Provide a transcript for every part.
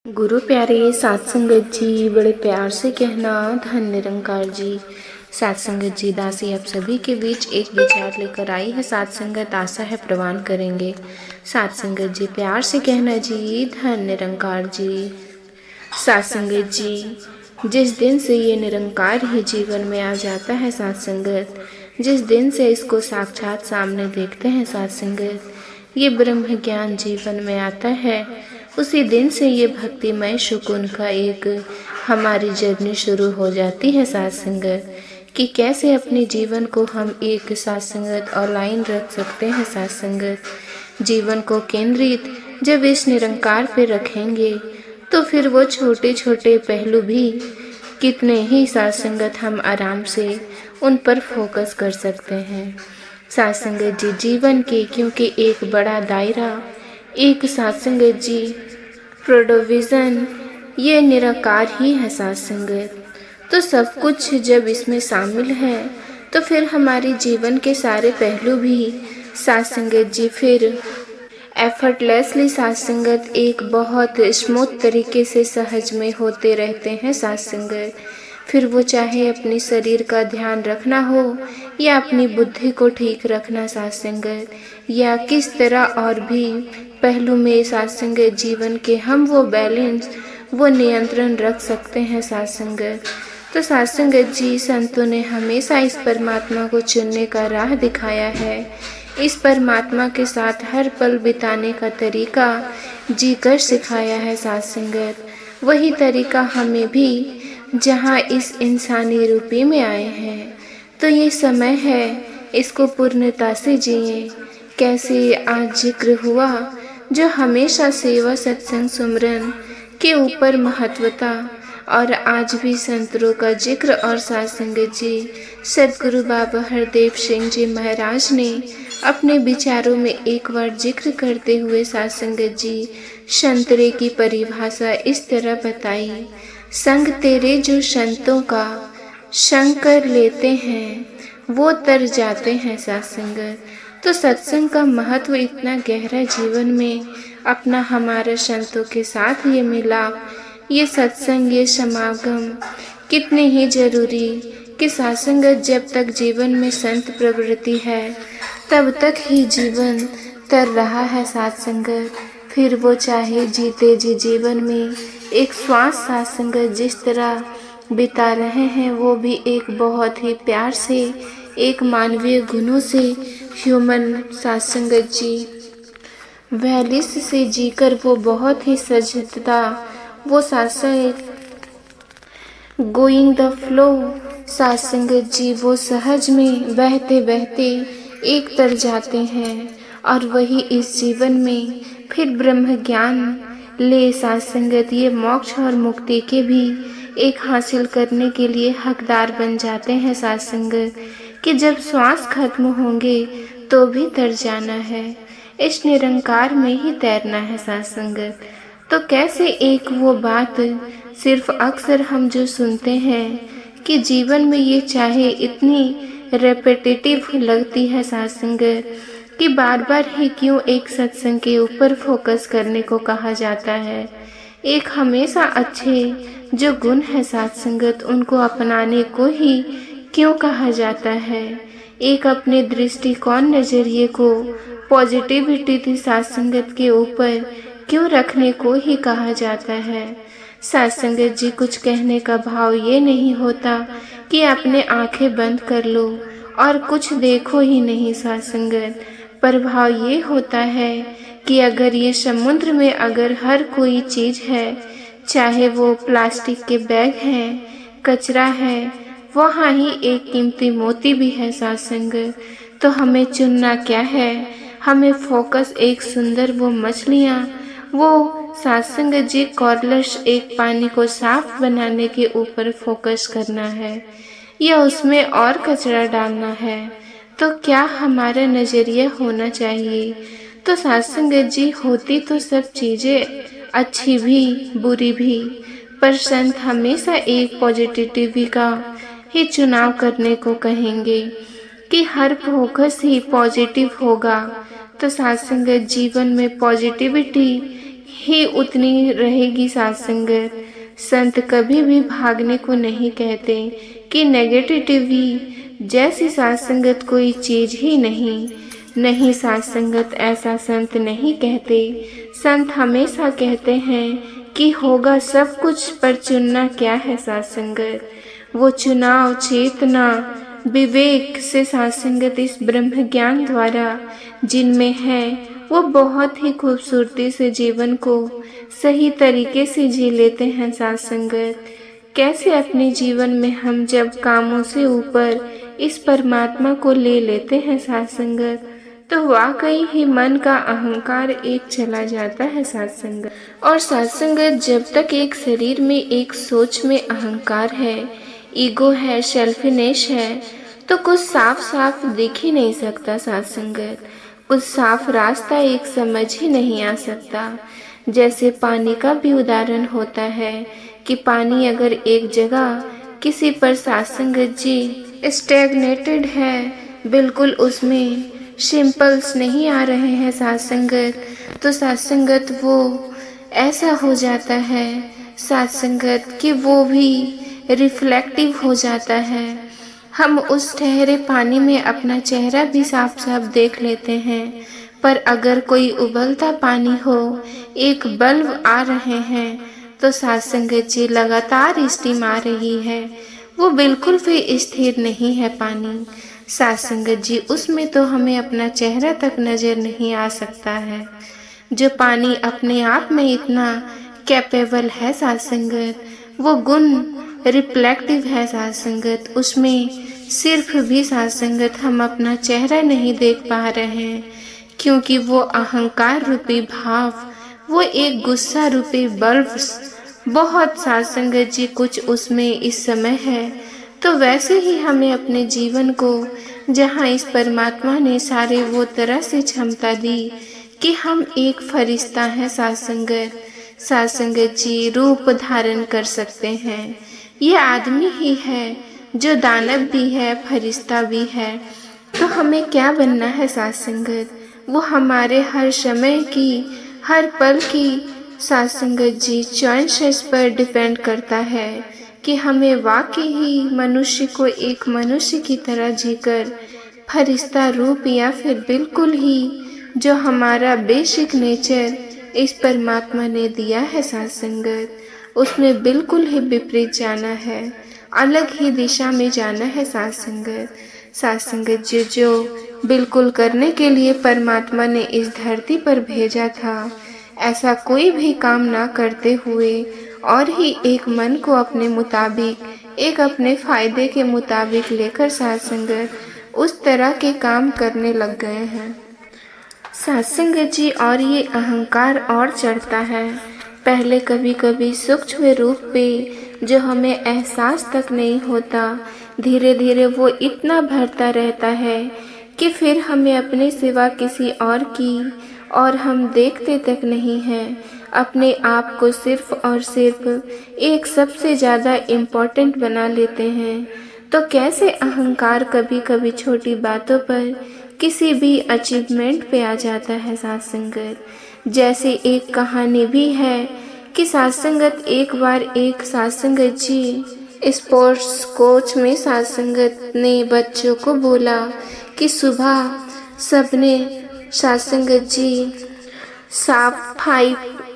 गुरु प्यारे साध संगत जी, बड़े प्यार से कहना धन निरंकार जी। साध संगत जी, दासी आप सभी के बीच एक विचार लेकर आई है। साध संगत आशा है प्रवान करेंगे। साध संगत जी प्यार से कहना जी, धन निरंकार जी। साध संगत जी, जिस दिन से ये निरंकार ही जीवन में आ जाता है साध संगत, जिस दिन से इसको साक्षात सामने देखते हैं साध संगत, ये ब्रह्म ज्ञान जीवन में आता है, उसी दिन से ये भक्तिमय सुकून का एक हमारी जर्नी शुरू हो जाती है साध संगत। कि कैसे अपने जीवन को हम एक साध संगत और लाइन रख सकते हैं साध संगत। जीवन को केंद्रित जब इस निरंकार पे रखेंगे तो फिर वो छोटे छोटे पहलू भी कितने ही साध संगत हम आराम से उन पर फोकस कर सकते हैं साध संगत जी। जीवन के क्योंकि एक बड़ा दायरा, एक साध संगत जी प्रोविज़न, ये निराकार ही है साध संगत। तो सब कुछ जब इसमें शामिल है तो फिर हमारी जीवन के सारे पहलू भी साध संगत जी फिर एफर्टलेसली साध संगत एक बहुत स्मूथ तरीके से सहज में होते रहते हैं साध संगत। फिर वो चाहे अपने शरीर का ध्यान रखना हो या अपनी बुद्धि को ठीक रखना साध संगत, या किस तरह और भी पहलू में साध संगत जीवन के हम वो बैलेंस, वो नियंत्रण रख सकते हैं साध संगत। तो साध संगत जी, संतों ने हमेशा इस परमात्मा को चुनने का राह दिखाया है, इस परमात्मा के साथ हर पल बिताने का तरीका जी कर सिखाया है साध संगत। वही तरीका हमें भी जहाँ इस इंसानी रूपी में आए हैं, तो ये समय है इसको पूर्णता से जिए। कैसे आज जिक्र हुआ जो हमेशा सेवा सत्संग सुमरन के ऊपर महत्वता, और आज भी संतों का जिक्र और साध संगत जी सदगुरु बाबा हरदेव सिंह जी महाराज ने अपने विचारों में एक बार जिक्र करते हुए साध संगत जी संतरे की परिभाषा इस तरह बताई, संग तेरे जो संतों का संग कर लेते हैं वो तर जाते हैं साध संगत। तो सत्संग का महत्व इतना गहरा जीवन में अपना हमारे संतों के साथ ये मिलाप, ये सत्संग, ये समागम कितने ही जरूरी कि साध संगत जब तक जीवन में संत प्रवृत्ति है तब तक ही जीवन तर रहा है साध संगत। फिर वो चाहे जीते जी जीवन में एक श्वास साध संगत जिस तरह बिता रहे हैं, वो भी एक बहुत ही प्यार से, एक मानवीय गुणों से ह्यूमन साध संगत जी वैलिस से जीकर वो बहुत ही सजगता, वो साध संगत गोइंग द फ्लो साध संगत जी, वो सहज में बहते बहते एक तर जाते हैं, और वही इस जीवन में फिर ब्रह्म ज्ञान ले साध संगत ये मोक्ष और मुक्ति के भी एक हासिल करने के लिए हकदार बन जाते हैं साध संगत। कि जब श्वास खत्म होंगे तो भी तर जाना है, इस निरंकार में ही तैरना है साध संगत। तो कैसे एक वो बात सिर्फ अक्सर हम जो सुनते हैं कि जीवन में ये चाहे इतनी रेपिटेटिव लगती है साध संगत कि बार बार ही क्यों एक सत्संग के ऊपर फोकस करने को कहा जाता है। एक हमेशा अच्छे जो गुण है साध संगत उनको अपनाने को ही क्यों कहा जाता है। एक अपने दृष्टिकोण नजरिए को पॉजिटिविटी साध संगत के ऊपर क्यों रखने को ही कहा जाता है। साध संगत जी, कुछ कहने का भाव ये नहीं होता कि अपने आंखें बंद कर लो और कुछ देखो ही नहीं साध संगत, पर भाव ये होता है कि अगर ये समुद्र में अगर हर कोई चीज़ है, चाहे वो प्लास्टिक के बैग हैं, कचरा है, वहाँ ही एक कीमती मोती भी है साध संगत। तो हमें चुनना क्या है, हमें फोकस एक सुंदर वो मछलियाँ, वो साध संगत जी कॉर्लस एक पानी को साफ बनाने के ऊपर फोकस करना है, या उसमें और कचरा डालना है। तो क्या हमारा नज़रिया होना चाहिए। तो साध संगत जी, होती तो सब चीज़ें अच्छी भी बुरी भी, पर संत हमेशा एक पॉजिटिविटी का ही चुनाव करने को कहेंगे कि हर फोकस ही पॉजिटिव होगा। तो साध संगत जीवन में पॉजिटिविटी ही उतनी रहेगी साथ संगत। संत कभी भी भागने को नहीं कहते कि नेगेटिविटी जैसी साथ संगत कोई चीज ही नहीं। नहीं साथ संगत, ऐसा संत नहीं कहते। संत हमेशा कहते हैं कि होगा सब कुछ, पर चुनना क्या है साथ संगत। वो चुनाव चेतना विवेक से साथ संगत इस ब्रह्म ज्ञान द्वारा जिनमें है, वो बहुत ही खूबसूरती से जीवन को सही तरीके से जी लेते हैं साथ संगत। कैसे अपने जीवन में हम जब कामों से ऊपर इस परमात्मा को ले लेते हैं साथ संगत, तो वाकई ही मन का अहंकार एक चला जाता है साथ संगत। और साथ संगत, जब तक एक शरीर में एक सोच में अहंकार है, ईगो है, सेल्फिनेस है, तो कुछ साफ साफ दिख ही नहीं सकता साथ संगत। कुछ साफ रास्ता एक समझ ही नहीं आ सकता। जैसे पानी का भी उदाहरण होता है कि पानी अगर एक जगह किसी पर साथ संगत जी स्टैग्नेटेड है, बिल्कुल उसमें सिंपल्स नहीं आ रहे हैं साथ संगत, तो साथ संगत वो ऐसा हो जाता है साथ संगत कि वो भी रिफ्लेक्टिव हो जाता है। हम उस ठहरे पानी में अपना चेहरा भी साफ साफ देख लेते हैं, पर अगर कोई उबलता पानी हो, एक बल्ब आ रहे हैं, तो साथ संगत जी लगातार स्टीम आ रही है, वो बिल्कुल भी स्थिर नहीं है पानी। साथ संगत जी उसमें तो हमें अपना चेहरा तक नजर नहीं आ सकता है। जो पानी अपने आप में इतना कैपेबल है साथ संगत, वो गुण रिफ्लेक्टिव है साथ संगत, उसमें सिर्फ भी साथ संगत हम अपना चेहरा नहीं देख पा रहे हैं, क्योंकि वो अहंकार रूपी भाव, वो एक गुस्सा रूपी बल्ब बहुत साथ संगत जी कुछ उसमें इस समय है। तो वैसे ही हमें अपने जीवन को, जहाँ इस परमात्मा ने सारे वो तरह से क्षमता दी कि हम एक फरिश्ता है साथ संगत जी रूप धारण कर सकते हैं। ये आदमी ही है जो दानव भी है, फरिश्ता भी है। तो हमें क्या बनना है साथ संगत, वो हमारे हर समय की, हर पल की साथ संगत जी चॉइसेस पर डिपेंड करता है कि हमें वाकई ही मनुष्य को एक मनुष्य की तरह जीकर फरिश्ता रूप, या फिर बिल्कुल ही जो हमारा बेसिक नेचर इस परमात्मा ने दिया है साथ संगत, उसमें बिल्कुल ही विपरीत जाना है, अलग ही दिशा में जाना है साथ संगत जी। जो बिल्कुल करने के लिए परमात्मा ने इस धरती पर भेजा था, ऐसा कोई भी काम ना करते हुए और ही एक मन को अपने मुताबिक, एक अपने फायदे के मुताबिक लेकर साथ संगत उस तरह के काम करने लग गए हैं साथ संगत जी। और ये अहंकार और चढ़ता है, पहले कभी कभी सूक्ष्म रूप पे जो हमें एहसास तक नहीं होता, धीरे धीरे वो इतना बढ़ता रहता है कि फिर हमें अपने सिवा किसी और की और हम देखते तक नहीं हैं। अपने आप को सिर्फ और सिर्फ एक सबसे ज़्यादा इम्पोर्टेंट बना लेते हैं। तो कैसे अहंकार कभी कभी छोटी बातों पर किसी भी अचीवमेंट पे आ जाता है साथ संगत। जैसे एक कहानी भी है कि साथ संगत एक बार एक साथ संगत जी स्पोर्ट्स कोच में साथ संगत ने बच्चों को बोला कि सुबह सबने साथ संगत जी 5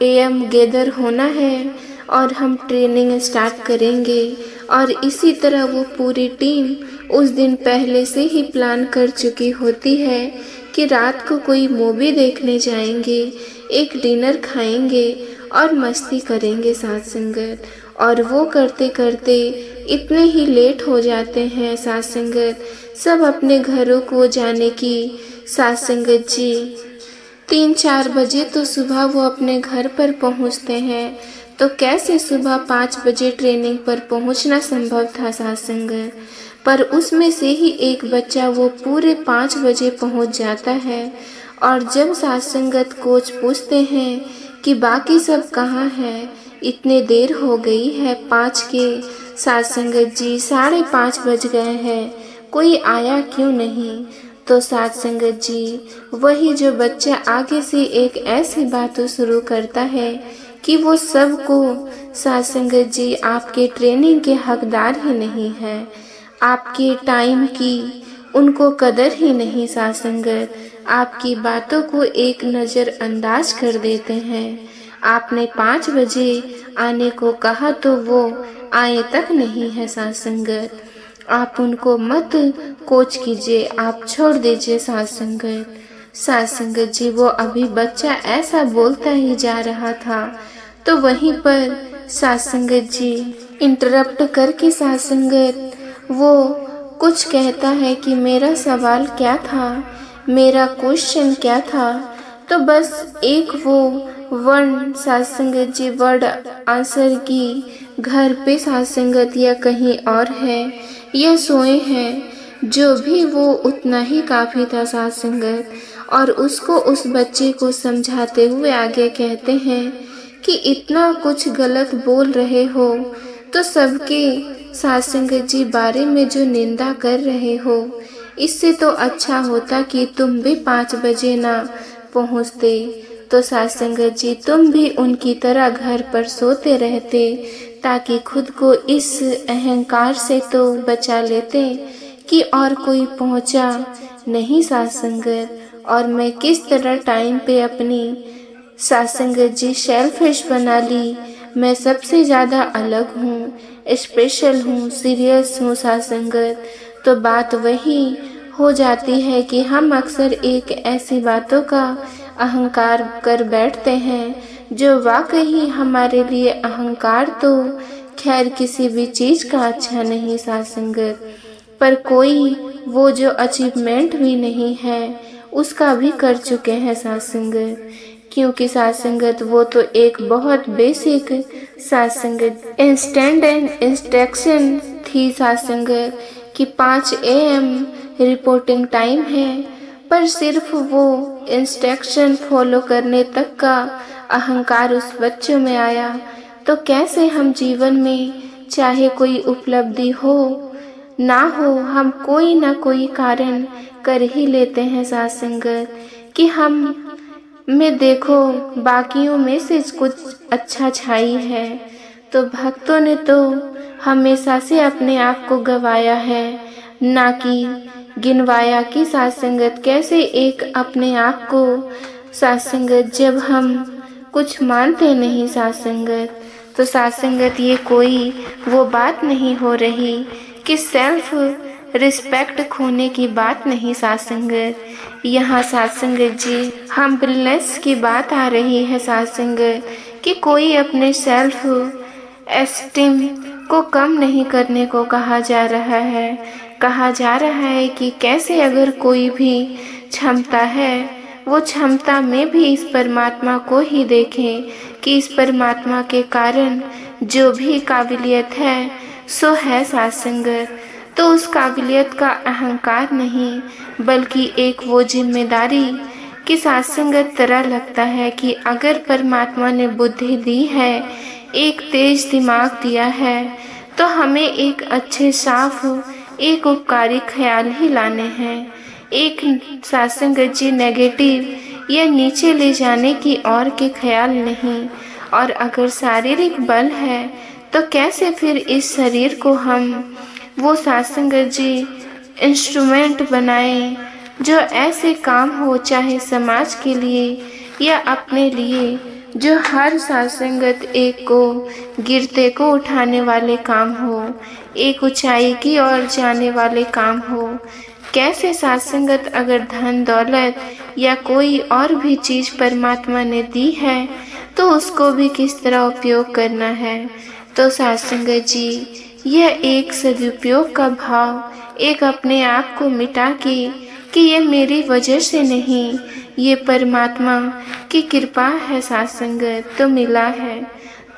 AM गैदर होना है और हम ट्रेनिंग स्टार्ट करेंगे। और इसी तरह वो पूरी टीम उस दिन पहले से ही प्लान कर चुकी होती है कि रात को कोई मूवी देखने जाएंगे, एक डिनर खाएंगे और मस्ती करेंगे साथ संगत। और वो करते करते इतने ही लेट हो जाते हैं साथ संगत, सब अपने घरों को जाने की साथ संगत जी 3-4 बजे तो सुबह वो अपने घर पर पहुंचते हैं। तो कैसे सुबह 5 बजे ट्रेनिंग पर पहुंचना संभव था साथ संगत, पर उसमें से ही एक बच्चा वो पूरे 5 बजे पहुंच जाता है। और जब साथ संगत कोच पूछते हैं कि बाकी सब कहाँ है, इतने देर हो गई है 5 के साथ संगत जी 5:30 बज गए हैं, कोई आया क्यों नहीं। तो साथ संगत जी, वही जो बच्चा आगे से एक ऐसी बात शुरू करता है कि वो सबको, साथ संगत जी, आपके ट्रेनिंग के हकदार ही नहीं है, आपके टाइम की उनको कदर ही नहीं, साथ संगत आपकी बातों को एक नज़र अंदाज कर देते हैं। आपने 5 बजे आने को कहा तो वो आए तक नहीं है, साथ संगत आप उनको मत कोच कीजिए, आप छोड़ दीजिए साथ संगत। साथ संगत जी, वो अभी बच्चा ऐसा बोलता ही जा रहा था तो वहीं पर साथ संगत जी इंटरप्ट करके साथ संगत वो कुछ कहता है कि मेरा सवाल क्या था, मेरा क्वेश्चन क्या था। तो बस एक वो वर्ड साथ संगत जी, वर्ड आंसर की घर पे साथ संगत या कहीं और है या सोए हैं, जो भी वो उतना ही काफ़ी था साथ संगत। और उसको, उस बच्चे को समझाते हुए आगे कहते हैं कि इतना कुछ गलत बोल रहे हो तो सबके साथ संगत जी बारे में जो निंदा कर रहे हो, इससे तो अच्छा होता कि तुम भी 5 बजे ना पहुँचते, तो साथ संगत जी तुम भी उनकी तरह घर पर सोते रहते, ताकि खुद को इस अहंकार से तो बचा लेते कि और कोई पहुंचा नहीं साथ संगत। और मैं किस तरह टाइम पे अपनी साथ संगत जी सेल्फिश बना ली, मैं सबसे ज़्यादा अलग हूँ, स्पेशल हूँ, सीरियस हूँ साथ संगत। तो बात वही हो जाती है कि हम अक्सर एक ऐसी बातों का अहंकार कर बैठते हैं जो वाकई हमारे लिए अहंकार तो खैर किसी भी चीज़ का अच्छा नहीं साथ संगत, पर कोई वो जो अचीवमेंट भी नहीं है उसका भी कर चुके हैं साथ संगत। क्योंकि साथ संगत वो तो एक बहुत बेसिक साथ संगत इंस्टेंट एंड इंस्ट्रक्शन थी साथ संगत कि 5 AM रिपोर्टिंग टाइम है, पर सिर्फ वो इंस्ट्रक्शन फॉलो करने तक का अहंकार उस बच्चों में आया। तो कैसे हम जीवन में चाहे कोई उपलब्धि हो ना हो, हम कोई ना कोई कारण कर ही लेते हैं साथ संगत कि हम में देखो बाकियों में से कुछ अच्छा छाई है। तो भक्तों ने तो हमेशा से अपने आप को गवाया है, ना कि गिनवाया कि साथ संगत कैसे एक अपने आप को साथ संगत जब हम कुछ मानते नहीं साथ संगत। तो साथ संगत ये कोई वो बात नहीं हो रही कि सेल्फ रिस्पेक्ट खोने की बात नहीं साथ संगत। यहाँ साथ संगत जी हम्बलनेस की बात आ रही है साथ संगत कि कोई अपने सेल्फ एस्टीम को कम नहीं करने को कहा जा रहा है। कहा जा रहा है कि कैसे अगर कोई भी क्षमता है, वो क्षमता में भी इस परमात्मा को ही देखें कि इस परमात्मा के कारण जो भी काबिलियत है सो है साथ संगत। तो उस काबिलियत का अहंकार नहीं बल्कि एक वो जिम्मेदारी कि साथ संगत तरह लगता है कि अगर परमात्मा ने बुद्धि दी है, एक तेज दिमाग दिया है, तो हमें एक अच्छे साफ एक उपकारी ख्याल ही लाने हैं। एक साथ संगत जी नेगेटिव या नीचे ले जाने की और के ख्याल नहीं। और अगर शारीरिक बल है तो कैसे फिर इस शरीर को हम वो साथ संगत जी इंस्ट्रूमेंट बनाएं जो ऐसे काम हो, चाहे समाज के लिए या अपने लिए, जो हर साथ संगत एक को गिरते को उठाने वाले काम हो, एक ऊंचाई की ओर जाने वाले काम हो। कैसे साथ संगत अगर धन दौलत या कोई और भी चीज़ परमात्मा ने दी है तो उसको भी किस तरह उपयोग करना है। तो साथ संगत जी यह एक सदुपयोग का भाव, एक अपने आप को मिटा के कि ये मेरी वजह से नहीं, ये परमात्मा की कृपा है साथ संगत तो मिला है।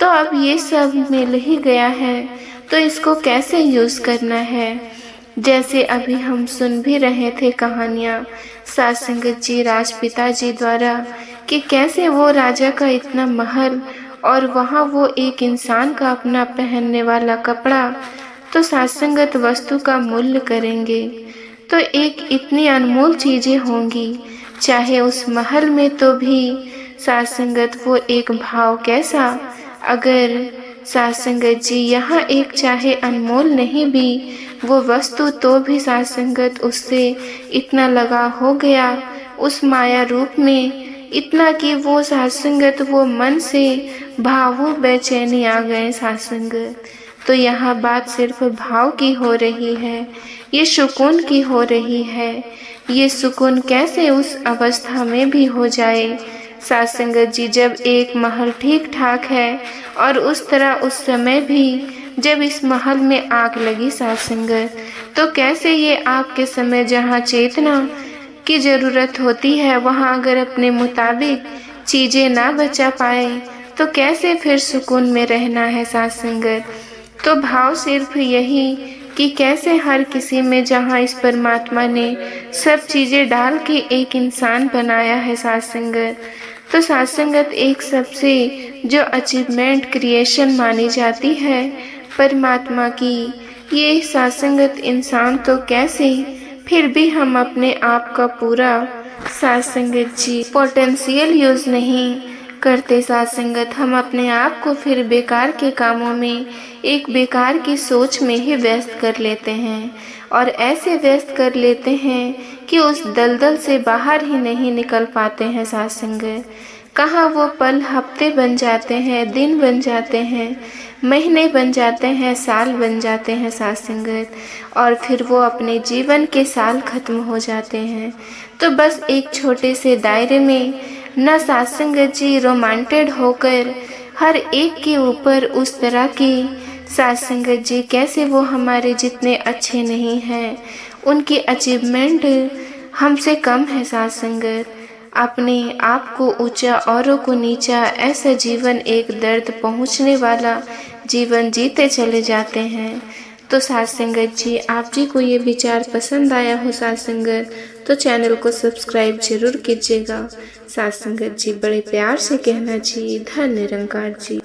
तो अब ये सब मिल ही गया है तो इसको कैसे यूज़ करना है। जैसे अभी हम सुन भी रहे थे कहानियाँ साथ संगत जी राजपिता जी द्वारा कि कैसे वो राजा का इतना महल और वहाँ वो एक इंसान का अपना पहनने वाला कपड़ा, तो साथ संगत वस्तु का मूल्य करेंगे। तो एक इतनी अनमोल चीज़ें होंगी, चाहे उस महल में तो भी साथ संगत वो एक भाव कैसा। अगर साथ संगत जी यहाँ एक चाहे अनमोल नहीं भी वो वस्तु, तो भी साथ संगत उससे इतना लगा हो गया उस माया रूप में, इतना कि वो साथ संगत वो मन से भावुक बेचैनी आ गए साथ संगत। तो यहाँ बात सिर्फ भाव की हो रही है, ये सुकून की हो रही है। ये सुकून कैसे उस अवस्था में भी हो जाए साथ संगत जी, जब एक महल ठीक ठाक है और उस तरह उस समय भी जब इस महल में आग लगी साथ संगत, तो कैसे ये आग के समय जहाँ चेतना की ज़रूरत होती है वहाँ अगर अपने मुताबिक चीज़ें ना बचा पाए तो कैसे फिर सुकून में रहना है साथ संगत। तो भाव सिर्फ यही कि कैसे हर किसी में जहाँ इस परमात्मा ने सब चीज़ें डाल के एक इंसान बनाया है साथ संगत, तो साथ संगत एक सबसे जो अचीवमेंट क्रिएशन मानी जाती है परमात्मा की, ये साथ संगत इंसान तो कैसे फिर भी हम अपने आप का पूरा साथ संगत जी पोटेंशियल यूज़ नहीं करते साथ संगत। हम अपने आप को फिर बेकार के कामों में, एक बेकार की सोच में ही व्यस्त कर लेते हैं और ऐसे व्यस्त कर लेते हैं कि उस दलदल से बाहर ही नहीं निकल पाते हैं साथ संगत। कहाँ वो पल हफ्ते बन जाते हैं, दिन बन जाते हैं, महीने बन जाते हैं, साल बन जाते हैं साथ संगत, और फिर वो अपने जीवन के साल खत्म हो जाते हैं। तो बस एक छोटे से दायरे में न साथ संगत जी रोमांटेड होकर हर एक के ऊपर उस तरह की साथ संगत जी, कैसे वो हमारे जितने अच्छे नहीं हैं, उनकी अचीवमेंट हमसे कम है साथ संगत। अपने आप को ऊंचा औरों को नीचा, ऐसा जीवन एक दर्द पहुंचने वाला जीवन जीते चले जाते हैं। तो साथ संगत जी, आप जी को ये विचार पसंद आया हो साथ संगत, तो चैनल को सब्सक्राइब जरूर कीजिएगा। साथ संगत जी बड़े प्यार से कहना जी, धन्य निरंकार जी।